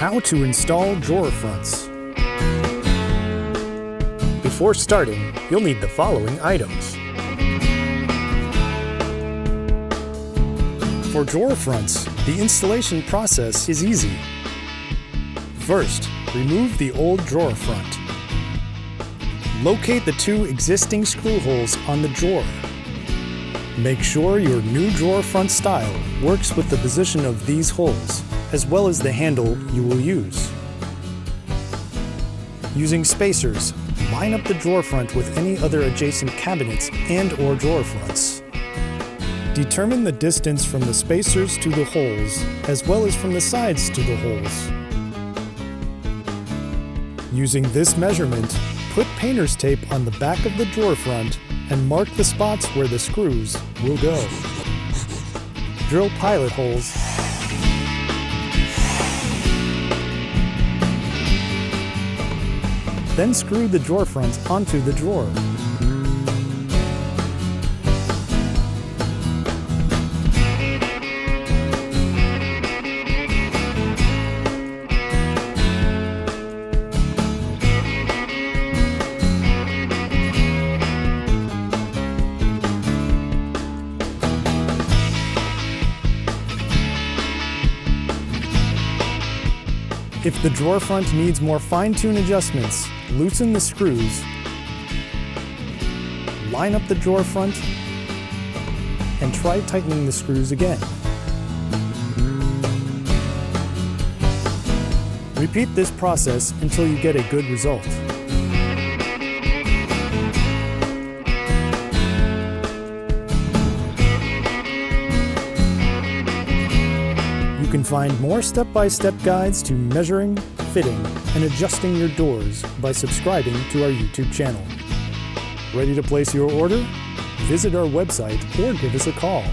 How to install drawer fronts. Before starting, you'll need the following items. For drawer fronts, the installation process is easy. First, remove the old drawer front. Locate the two existing screw holes on the drawer. Make sure your new drawer front style works with the position of these holes, as well as the handle you will use. Using spacers, line up the drawer front with any other adjacent cabinets and/or drawer fronts. Determine the distance from the spacers to the holes, as well as from the sides to the holes. Using this measurement, put painter's tape on the back of the drawer front and mark the spots where the screws will go. Drill pilot holes then screw the drawer front onto the drawer. If the drawer front needs more fine-tune adjustments, loosen the screws, line up the drawer front, and try tightening the screws again. Repeat this process until you get a good result. You can find more step-by-step guides to measuring, fitting, and adjusting your doors by subscribing to our YouTube channel. Ready to place your order? Visit our website or give us a call.